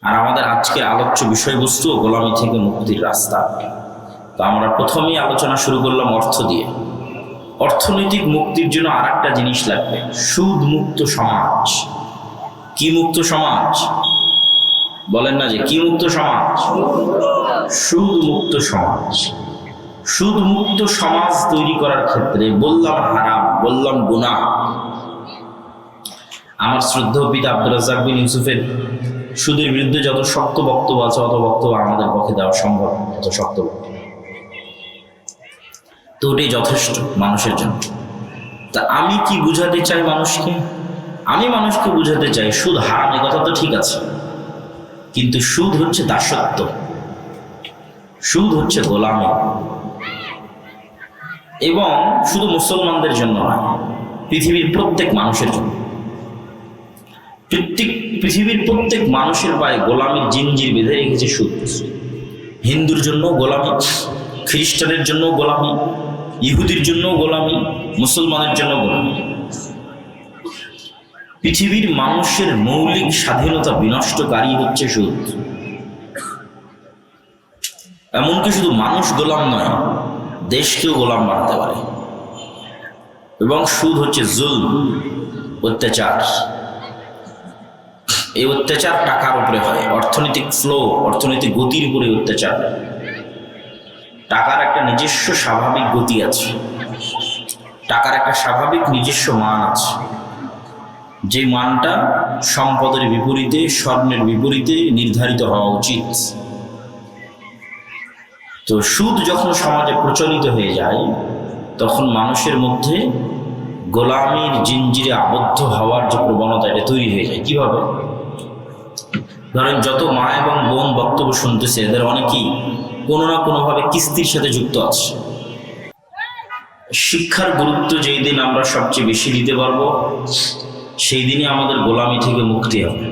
আর আমাদের আজকের আলোচ্য বিষয়বস্তু গোলামি থেকে মুক্তির রাস্তা। তো আমরা প্রথমেই আলোচনা শুরু করলাম অর্থ দিয়ে। অর্থনৈতিক মুক্তির জন্য আর একটা জিনিস লাগবে, সুদ মুক্ত সমাজ। কি মুক্ত সমাজ? বলেন না যে কি মুক্ত সমাজ? সুদ মুক্ত সমাজ। সুদ মুক্ত সমাজ তৈরি করার ক্ষেত্রে বললাম হারাম, বললাম গুনাহ। আমার শ্রদ্ধেয় পিতা আব্দুর রাজ্জাক বিন ইউসুফের সুদের বিরুদ্ধে যত শক্ত বক্তব্য আছে অত বক্তব্য আমাদের পক্ষে দেওয়া সম্ভব, অত শক্ত বক্তব্য তো ওটাই যথেষ্ট মানুষের জন্য। তা আমি কি বুঝাতে চাই মানুষকে? আমি মানুষকে বুঝাতে চাই সুদ হারাম, এ কথা তো ঠিক আছে, কিন্তু সুদ হচ্ছে দাসত্ব, সুদ হচ্ছে গোলামি। এবং শুধু মুসলমানদের জন্য নয়, পৃথিবীর প্রত্যেক মানুষের জন্য। পৃথিবীর প্রত্যেক মানুষের পায়ে গোলামির জিনজির বেঁধে রেখেছে সুদ। হিন্দুর জন্য গোলামি, খ্রিস্টানের জন্য গোলামি, ইহুদির জন্য গোলামি, মুসলমানের জন্য গোলামি। পৃথিবীর মানুষের মৌলিক স্বাধীনতা বিনষ্টকারী হচ্ছে সুদ। এমনকি শুধু মানুষ গোলাম নয়, দেশকেও গোলাম বানাতে পারে। এবং সুদ হচ্ছে জুলম, অত্যাচার। এই অত্যাচার টাকার উপরে হয়, অর্থনৈতিক ফ্লো, অর্থনৈতিক গতির উপরে অত্যাচার। টাকার একটা নিজস্ব স্বাভাবিক গতি আছে, টাকার একটা স্বাভাবিক নিজস্ব মান আছে, যে মানটা সম্পদের বিপরীতে, স্বর্ণের বিপরীতে নির্ধারিত হওয়া উচিত। তো সুদ যখন সমাজে প্রচলিত হয়ে যায়, তখন মানুষের মধ্যে গোলামির জিনজিরে আবদ্ধ হওয়ার যে প্রবণতা, এটা তৈরি হয়ে যায়। কিভাবে? ধরেন যত মা এবং বোন বক্তব্য শুনতেছে, এদের অনেকেই কোনো না কোনোভাবে কিস্তির সাথে যুক্ত আছে। শিক্ষার গুরুত্ব যেই দিন আমরা সবচেয়ে বেশি দিতে পারবো, সেই দিনই আমাদের গোলামি থেকে মুক্তি হবে।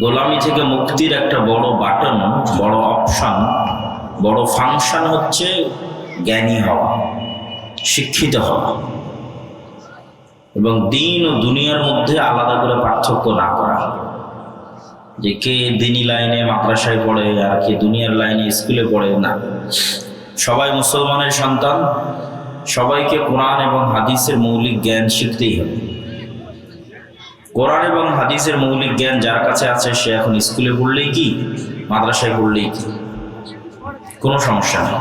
গোলামি থেকে মুক্তির একটা বড় বাটন, বড় অপশন, বড় ফাংশন হচ্ছে জ্ঞানী হওয়া, শিক্ষিত হওয়া, এবং দিন ও দুনিয়ার মধ্যে আলাদা করে পার্থক্য না করা। যে কে দিনী লাইনে মাদ্রাসায় পড়ে আর কে দুনিয়ার লাইনে স্কুলে পড়ে, না। সবাই মুসলমানের সন্তান, সবাইকে কোরআন এবং হাদিসের মৌলিক জ্ঞান শিখতেই হবে। কোরআন এবং হাদিসের মৌলিক জ্ঞান যার কাছে আছে, সে এখন স্কুলে পড়লেই কি, মাদ্রাসায় পড়লেই কি, কোনো সমস্যা নেই।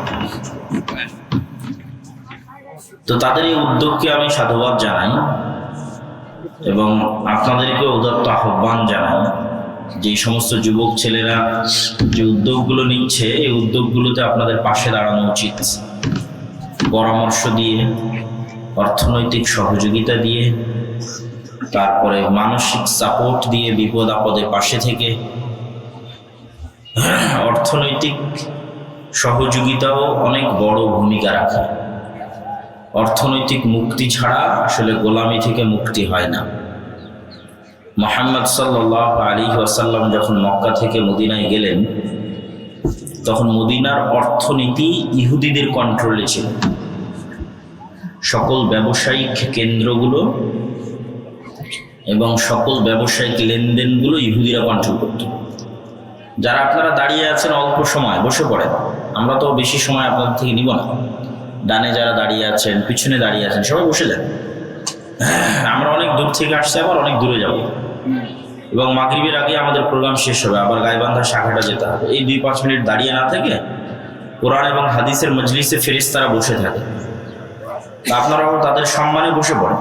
তো তাদের এই উদ্যোগকে আমি সাধুবাদ জানাই এবং আপনাদেরকে উদাত্ত আহ্বান জানাই যে সমস্ত যুবক ছেলেরা যে উদ্যোগগুলো নিচ্ছে, এই উদ্যোগগুলোতে আপনাদের পাশে দাঁড়ানো উচিত। পরামর্শ দিয়ে, অর্থনৈতিক সহযোগিতা দিয়ে, তারপরে মানসিক সাপোর্ট দিয়ে, বিপদ আপদে পাশে থেকে। অর্থনৈতিক সহযোগিতাও অনেক বড় ভূমিকা রাখে। অর্থনৈতিক মুক্তি ছাড়া আসলে গোলামি থেকে মুক্তি হয় না। মুহাম্মদ সাল্লাল্লাহু আলাইহি ওয়াসাল্লাম যখন মক্কা থেকে মদিনায় গেলেন, তখন মদিনার অর্থনীতি ইহুদিদের কন্ট্রোলে ছিল। সকল ব্যবসায়িক কেন্দ্রগুলো এবং সকল ব্যবসায়িক লেনদেনগুলো ইহুদিরা কন্ট্রোল করত। যারা আপনারা দাঁড়িয়ে আছেন অল্প সময় বসে পড়েন, আমরা তো বেশি সময় আপনাদের থেকে নিব না। ডানে যারা দাঁড়িয়ে আছেন, পিছনে দাঁড়িয়ে আছেন, সবাই বসে যান। আমরা অনেক দূর থেকে আসছি, আবার অনেক দূরে যাব, এবং মাগরিবের আগে আমাদের প্রোগ্রাম শেষ হবে, আবার গাইবান্ধা শাখাটা যেতে হবে। এই 2-5 মিনিট দাঁড়িয়ে না থেকে কোরআন এবং হাদিসের মজলিসে ফেরেশতারা বসে থাকে। আপনারাও তাদের সম্মানে বসে পড়েন।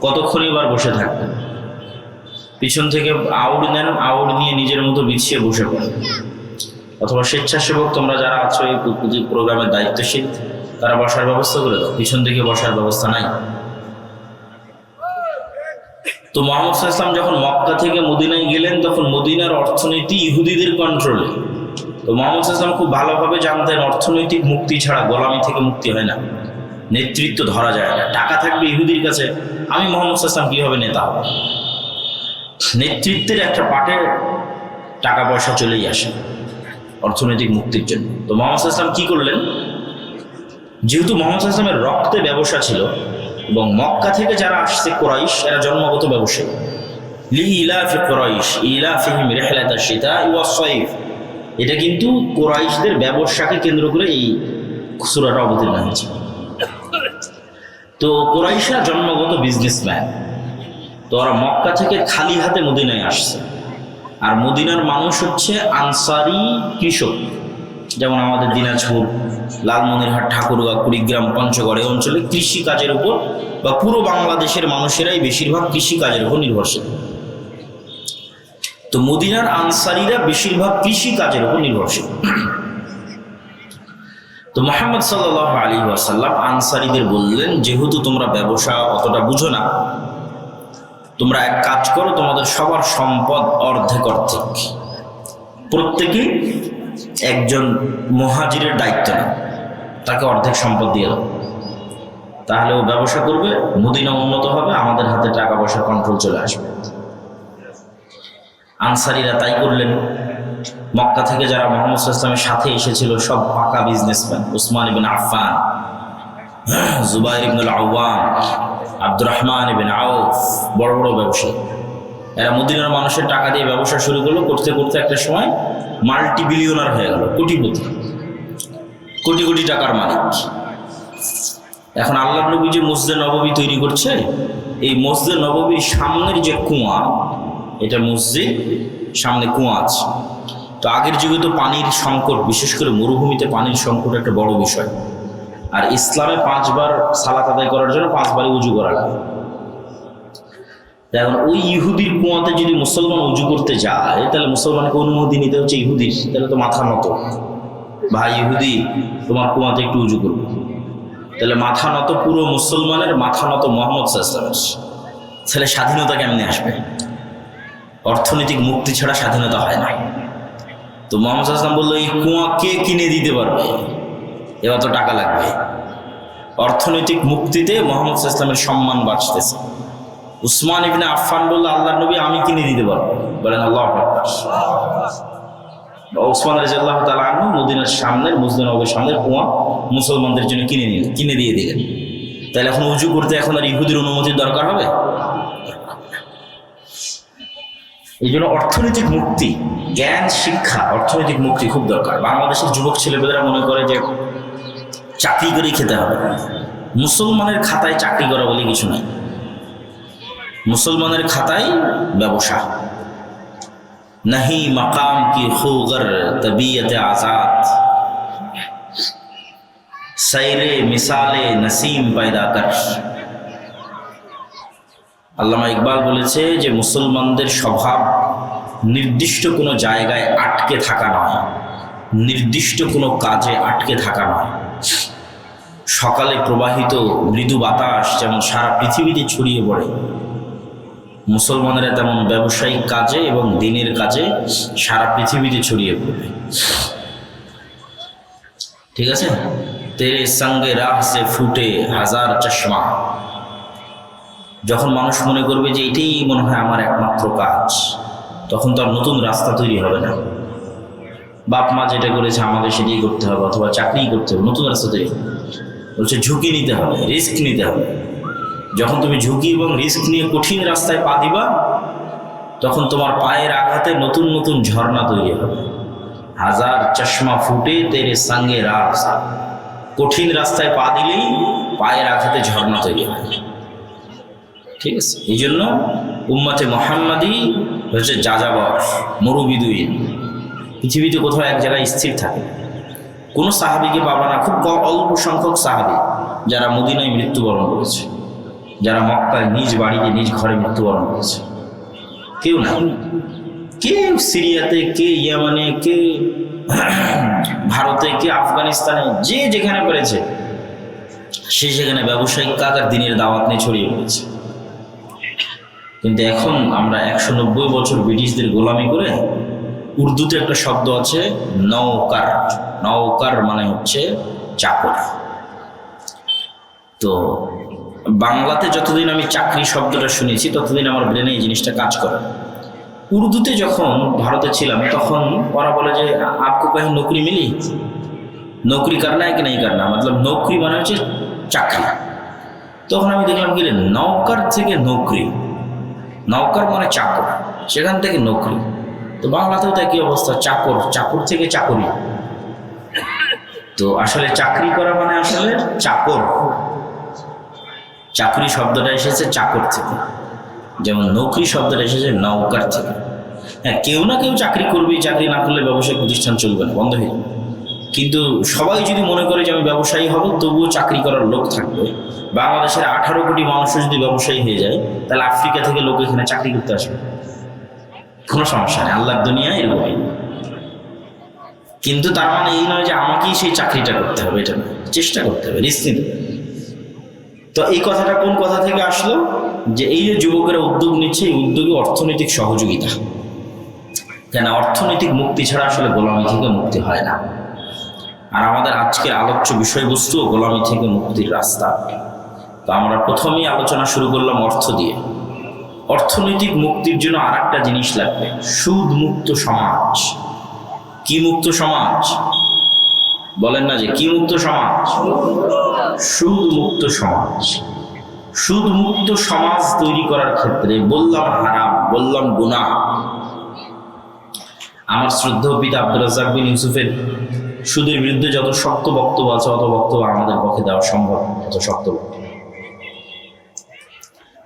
কতক্ষণই বার বসে থাকবেন? পিছন থেকে আউড় নেন, আউড় নিয়ে নিজের মতো বিছিয়ে বসে পড়েন। অথবা স্বেচ্ছাসেবক তোমরা যারা আছো এই প্রোগ্রামের দায়িত্বশীল, তারা বসার ব্যবস্থা করে দাও। পিছন থেকে বসার ব্যবস্থা নাই। তো মুহাম্মদ সাল্লাল্লাহু আলাইহি ওয়াসাল্লাম যখন মক্কা থেকে মদিনায় গেলেন, তখন মদিনার অর্থনীতি ইহুদিদের কন্ট্রোলে। তো মুহাম্মদ সাল্লাল্লাহু আলাইহি ওয়াসাল্লাম খুব ভালোভাবে জানতেন অর্থনৈতিক মুক্তি ছাড়া গোলামি থেকে মুক্তি হয় না, নেতৃত্ব ধরা যায় না। টাকা থাকবে ইহুদির কাছে, আমি মুহাম্মদ সাল্লাল্লাহু আলাইহি ওয়াসাল্লাম কিভাবে নেতা হব? নেতৃত্বের একটা পাটে টাকা পয়সা চলেই আসে অর্থনৈতিক মুক্তির জন্য। তো মুহাম্মদ সাল্লাল্লাহু আলাইহি ওয়াসাল্লাম কি করলেন? যেহেতু মুহাম্মদ সাল্লাল্লাহু আলাইহি ওয়াসাল্লামের রক্তে ব্যবসা ছিল, এবং মক্কা থেকে যারা আসছে কুরাইশ, এরা জন্মগত ব্যবসায়ী, লিইলাফি কুরাইশ ইলাফিহিম রিহলাতাশ শিতাই ওয়াস সাইফ, এটা কিন্তু কুরাইশদের ব্যবসাকে কেন্দ্র করে এই সূরাটা অবতীর্ণ হয়েছে। তো কুরাইশরা জন্মগত বিজনেসম্যান, তো ওরা মক্কা থেকে খালি হাতে মদিনায় আসছে। আর মদিনার মানুষ হচ্ছে আনসারি কৃষক, যেমন আমাদের দিনাজপুর, লালমনিরহাট, ঠাকুরগাঁও, কুড়িগ্রাম, পঞ্চগড় এই অঞ্চলে কৃষিকাজের উপর বা পুরো বাংলাদেশের মানুষেরাই বেশিরভাগ কৃষিকাজের উপর নির্ভরশীল। তো মদিনার আনসারীরা বেশিরভাগ কৃষিকাজের উপর নির্ভরশীল। তো মুহাম্মদ সাল্লাল্লাহু আলাইহি ওয়াসাল্লাম আনসারীদের বললেন, যেহেতু তোমরা ব্যবসা অতটা বুঝো না, তোমরা এক কাজ করো, তোমাদের সবার সম্পদ অর্ধেক অর্ধেক, প্রত্যেকেই একজন মুহাজিরের দায়িত্ব নেয়, তাকে অর্ধেক সম্পদ দিয়ে দাও, তাহলে ও ব্যবসা করবে, মদিনা উন্নত হবে, আমাদের হাতে টাকা পয়সার কন্ট্রোল চলে আসবে। আনসারীরা তাই করলেন। মক্কা থেকে যারা মুহাম্মদ সাল্লাল্লাহু আলাইহি ওয়াসাল্লামের সাথে এসেছিল সব পাকা বিজনেসম্যান, উসমান ইবনে আফফান, জুবাইর ইবনুল আওয়াম, আব্দুর রহমান ইবনে আউফ, বড় বড় ব্যবসায়ী। এরা মদিনার মানুষের টাকা দিয়ে ব্যবসা শুরু করলো, করতে করতে একটা সময় মাল্টি বিলিয়নার হয়ে গেল, কোটিপতি, কোটি কোটি টাকার মালিক। এখন আল্লাহর নবী যে মসজিদে নববী তৈরি করছে, এই মসজিদে নববীর সামনের যে কুয়া, এটা মসজিদ, সামনে কুয়া আছে। তো আগের যুগে তো পানির সংকট, বিশেষ করে মরুভূমিতে পানির সংকট একটা বড় বিষয়। আর ইসলামে 5 বার সালাত আদায় করার জন্য 5 বারই উজু করা লাগে। এখন ওই ইহুদির কুয়াতে যদি মুসলমান উজু করতে যায়, তাহলে মুসলমানকে অনুমতি নিতে হচ্ছে ইহুদির, তাহলে তো মাথা নত, ভাই ইহুদি তোমার কুয়াতে একটু উজু করবো, তাহলে মাথা নত পুরো মুসলমানের, মাথা নত মুহাম্মদ সাল্লাল্লাহু আলাইহি ওয়াসাল্লাম। তাহলে স্বাধীনতা কেমনে আসবে? অর্থনৈতিক মুক্তি ছাড়া স্বাধীনতা হয় না। তো মুহাম্মদ সাল্লাল্লাহু আলাইহি ওয়াসাল্লাম বললো, এই কুয়া কে কিনে দিতে পারবে? এবার তো টাকা লাগবে। অর্থনৈতিক মুক্তিতে মুহাম্মদ সাল্লাল্লাহু আলাইহি ওয়াসাল্লামের সম্মান বাঁচতেছে। উসমান ইবনে আফফান বলল, আল্লাহর নবী আমি কিনে দিতে পারবো। বলেন আল্লাহু আকবার। উসমান রাদিয়াল্লাহু তাআলা আনহু মদিনার সামনের, মসজিদে নববীর সামনের কুয়া মুসলমানদের জন্য কিনে দিয়ে দিলেন। তাহলে এখন উজু করতে এখন আর ইহুদির অনুমতির দরকার হবে? এই জন্য অর্থনৈতিক মুক্তি, জ্ঞান শিক্ষা, অর্থনৈতিক মুক্তি খুব দরকার। বাংলাদেশের যুবক ছেলেমেয়েরা মনে করে যে চাকরি করেই খেতে হবে। মুসলমানের খাতায় চাকরি করা বলে কিছু নাই। মুসলমানের খাতায় ব্যবসা। নাহি মাকাম কি খুগর তবিয়তে আজাদ, সাইরে মিসালে নসিম পয়দা কর। আল্লামা ইকবাল বলেছে যে মুসলমানদের স্বভাব নির্দিষ্ট কোনো জায়গায় আটকে থাকা নয়, নির্দিষ্ট কোনো কাজে আটকে থাকা নয়। সকালে প্রবাহিত মৃদু বাতাস যেমন সারা পৃথিবীতে ছড়িয়ে পড়ে, মুসলমানেরা তেমন ব্যবসায়িক কাজে এবং দিনের কাজে সারা পৃথিবীতে ছড়িয়ে পড়বে। ঠিক আছে? তেরে সঙ্গে রাহ সে ফুটে হাজার চশমা। যখন মানুষ মনে করবে যে এটাই মনে হয় আমার একমাত্র কাজ, তখন তো আর নতুন রাস্তা তৈরি হবে না। বাপ মা যেটা করেছে আমাদের সেটাই করতে হবে, অথবা চাকরি করতে হবে, নতুন রাস্তা তৈরি বলছে। ঝুঁকি নিতে হবে, রিস্ক নিতে হবে। যখন তুমি ঝুঁকি এবং রিস্ক নিয়ে কঠিন রাস্তায় পা দিবা, তখন তোমার পায়ের আঘাতে নতুন নতুন ঝর্ণা তৈরি হবে। হাজার চশমা ফুটে তেরে সঙ্গে রাস্তা। কঠিন রাস্তায় পা দিলেই পায়ের আঘাতে ঝর্ণা তৈরি হয়। ঠিক আছে? এই জন্য উম্মতে মুহাম্মাদি হচ্ছে যাযাবর, মরুবিদুইন। পৃথিবীতে কোথাও এক জায়গায় স্থির থাকে। কোনো সাহাবীকে পাবা না, খুব অল্প সংখ্যক সাহাবী যারা মদিনায় মৃত্যুবরণ করেছে, যারা মক্কায় নিজ বাড়িতে নিজ ঘরে মৃত্যুবরণ করেছে। কেউ না। কে সিরিয়াতে, কে ইয়ামানে, কে ভারতে, কে আফগানিস্তানে, যে যেখানে পেরেছে সে সেখানে ব্যবসায়িক কাজ আর দিনের দাওয়াত নিয়ে ছড়িয়ে পড়েছে। কিন্তু এখন আমরা 190 বছর ব্রিটিশদের গোলামি করে, উর্দুতে একটা শব্দ আছে নৌকার। নৌকার মানে হচ্ছে চাকর। তো বাংলাতে যতদিন আমি চাকরি শব্দটা শুনেছি ততদিন আমার ব্রেনে এই জিনিসটা কাজ করে। উর্দুতে যখন ভারতে ছিলাম তখন ওরা বলে যে আপকো কहीं নৌকরি মিলি, নৌকরি করনা है कि नहीं करना, मतलब নৌকরি মানে হচ্ছে চাকরি। তখন আমি দেখলাম কি নৌকার থেকে নৌকরি, নৌকার মানে চাকর, সেখান থেকে নৌকরি। তো বাংলাতেও তো একই অবস্থা, চাকর, চাকর থেকে চাকরি। তো আসলে চাকরি করা মানে আসলে চাকর। চাকরি শব্দটা এসেছে চাকর থেকে, যেমন নৌকরি শব্দটা এসেছে নৌকার থেকে। হ্যাঁ, কেউ না কেউ চাকরি করবেই, চাকরি না করলে ব্যবসায়িক প্রতিষ্ঠান চলবে না, বন্ধ হয়ে যাবে। কিন্তু সবাই যদি মনে করে যে আমি ব্যবসায়ী হব, তবুও চাকরি করার লোক থাকবে। বাংলাদেশের 18 কোটি মানুষও যদি ব্যবসায়ী হয়ে যায়, তাহলে আফ্রিকা থেকে লোক এখানে চাকরি করতে আসবে, কোনো সমস্যা নেই, আল্লাহর দুনিয়ায় এরকমই। কিন্তু তার মানে এই নয় যে আমাকেই সেই চাকরিটা করতে হবে, এটা না, চেষ্টা করতে হবে, রিস্ক নিতে হবে। তো এই কথাটা কোন কথা থেকে আসলো, যে এই যে যুবকেরা উদ্যোগ নিচ্ছে, এই উদ্যোগে অর্থনৈতিক সহযোগিতা। কেন? অর্থনৈতিক মুক্তি ছাড়া আসলে গোলামি থেকে মুক্তি হয় না। আর আমাদের আজকের আলোচ্য বিষয়বস্তু গোলামি থেকে মুক্তির রাস্তা। তো আমরা প্রথমেই আলোচনা শুরু করলাম অর্থ দিয়ে। অর্থনৈতিক মুক্তির জন্য আর একটা জিনিস লাগবে, সুদ মুক্ত সমাজ। কি মুক্ত সমাজ? বলেন না যে কি মুক্ত সমাজ? সুদ মুক্ত সমাজ। সুদ মুক্ত সমাজ তৈরি করার ক্ষেত্রে বললাম হারাম, বললাম গুনাহ। আমার শ্রদ্ধেয় পিতা আব্দুর রাজ্জাক বিন ইউসুফের সুদের বিরুদ্ধে যত শক্ত বক্তব্য আছে, অত বক্তব্য আমাদের পক্ষে দেওয়া সম্ভব, অত শক্ত বক্তব্য।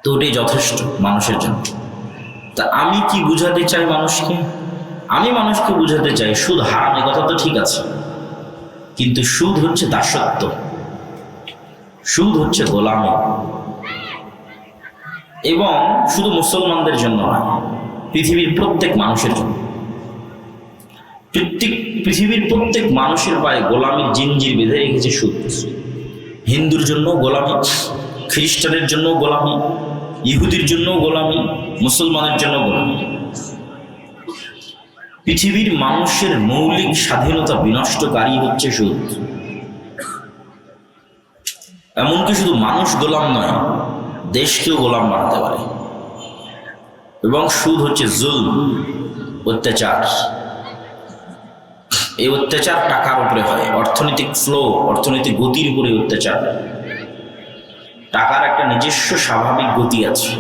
তো ওটাই যথেষ্ট মানুষের জন্য। তা আমি কি বুঝাতে চাই মানুষকে? আমি মানুষকে বুঝাতে চাই সুদ হারাম, এ কথা তো ঠিক আছে, কিন্তু সুদ হচ্ছে দাসত্ব, সুদ হচ্ছে গোলামি। এবং শুধু মুসলমানদের জন্য নয়, পৃথিবীর প্রত্যেক মানুষের জন্য। পৃথিবীর প্রত্যেক মানুষের পায়ে গোলামির জিনজির বেঁধে রেখেছে সুদ। হিন্দুর জন্য গোলামি, খ্রিস্টানের জন্য গোলামি, ইহুদির জন্য গোলামি, মুসলমানের জন্য গোলামি। পৃথিবীর মানুষের মৌলিক স্বাধীনতা বিনষ্টকারী হচ্ছে সুদ। এমনকি শুধু মানুষ গোলাম নয়, দেশকেও গোলাম বানাতে পারে। এবং সুদ হচ্ছে জুলম, অত্যাচার। এই অত্যাচার টাকার উপরে হয়, অর্থনৈতিক ফ্লো, অর্থনৈতিক গতির উপরে অত্যাচার। টাকার একটা নিজস্ব স্বাভাবিক গতি আছে,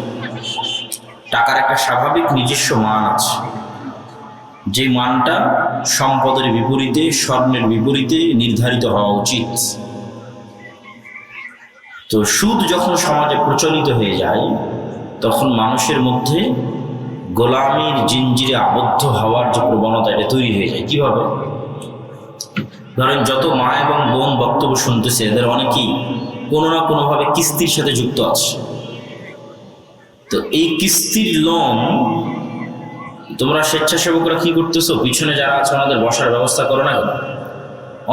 টাকার একটা স্বাভাবিক নিজস্ব মান আছে, যে মানটা সম্পদের বিপরীতে, স্বর্ণের বিপরীতে নির্ধারিত হওয়া উচিত। তো সুদ যখন সমাজে প্রচলিত হয়ে যায়, তখন মানুষের মধ্যে গোলামির জিনজিরে আবদ্ধ হওয়ার যে প্রবণতা, এটা তৈরি হয়ে যায়। কিভাবে? ধরেন যত মা এবং বোন বক্তব্য শুনতেছে, এদের অনেকেই কোনো না কোনোভাবে কিস্তির সাথে যুক্ত আছে। তো এই কিস্তির লোন তোমরা স্বেচ্ছাসেবকরা কি করতেছো? পিছনে যারা আছে ওনাদের বসার ব্যবস্থা করো না কেন?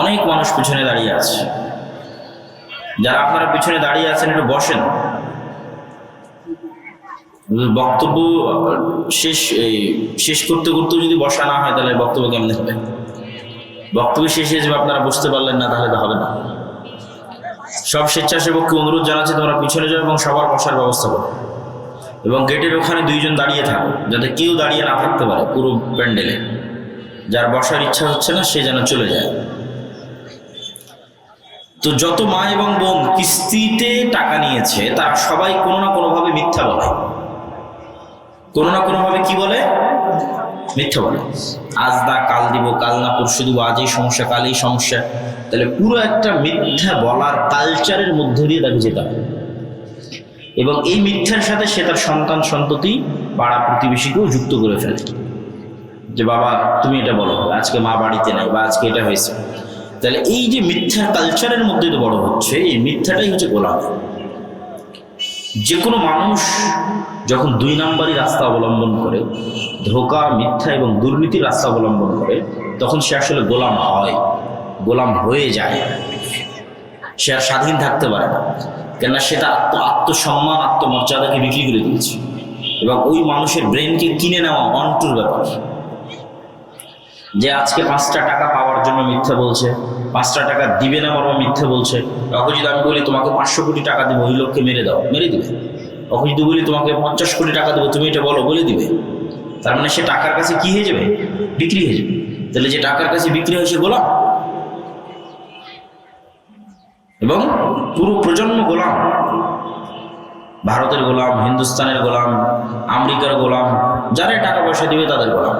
অনেক মানুষ পিছনে দাঁড়িয়ে আছে, যারা আপনারা পিছনে দাঁড়িয়ে আছেন একটু বসেন। বক্তব্য শেষ করতে করতে যদি বসা না হয়, তাহলে বক্তব্য কেমনে হবে? বক্তব্য শেষ হয়ে যাবে, আপনারা বুঝতে পারলেন না, তাহলে তো হবে না। সব স্বেচ্ছাসেবককে অনুরোধ জানাচ্ছি, তোমরা পিছনে যাও এবং সবার বসার ব্যবস্থা করো। এবং গেটের ওখানে 2 জন দাঁড়িয়ে থাকো, যাতে কেউ দাঁড়িয়ে না থাকতে পারে পুরো প্যান্ডেলে। যার বসার ইচ্ছা হচ্ছে না, সে যেন চলে যায়। তো যত মা এবং বোন কিস্তিতে টাকা নিয়েছে, তারা সবাই কোনো না কোনোভাবে মিথ্যা বলে। কোনো না কোনোভাবে কি বলে? মিথ্যা বলে। আজ না কাল দিব, কাল না পরশু দিব, আজ এই সমস্যা, কাল এই সমস্যা। তাহলে পুরো একটা মিথ্যা বলার কালচারের মধ্যে দিয়ে তাকে যেতে হবে। এবং এই মিথ্যার সাথে সে তার সন্তান সন্ততি, পাড়া প্রতিবেশীকেও যুক্ত করে ফেলে, যে বাবা তুমি এটা বলো, আজকে মা বাড়িতে নাই, বা আজকে এটা হয়েছে। তাহলে এই যে মিথ্যা কালচারের মধ্যে তো বড় হচ্ছে, এই মিথ্যাটাই হচ্ছে গোলামি। যে কোনো মানুষ যখন 2 নম্বরই রাস্তা অবলম্বন করে, ধোঁকা, মিথ্যা এবং দুর্নীতির রাস্তা অবলম্বন করে, তখন সে আসলে গোলাম হয়, গোলাম হয়ে যায়। সে আর স্বাধীন থাকতে পারে না, কেননা সেটা আত্মসম্মান, আত্মমর্যাদাকে বিক্রি করে দিয়েছে। এবং ওই মানুষের ব্রেনকে কিনে নেওয়া অন্টুর ব্যাপার। যে আজকে 5টা টাকা পাওয়ার জন্য মিথ্যা বলছে, 5টা টাকা দিবে না বরং মিথ্যা বলছে। তখন যদি আমি বলি তোমাকে 500 কোটি টাকা দেবো, ওই লোককে মেরে দাও, মেরে দিবে। তখন যদি বলি তোমাকে 50 কোটি টাকা দেবো, তুমি এটা বলো, বলে দিবে। তার মানে সে টাকার কাছে কি হয়ে যাবে? বিক্রি হয়ে যাবে। তাহলে যে টাকার কাছে বিক্রি হয় সে গোলাম, এবং পুরো প্রজন্ম গোলাম। ভারতের গোলাম, হিন্দুস্তানের গোলাম, আমেরিকার গোলাম, যারাই টাকা পয়সা দিবে তাদের গোলাম।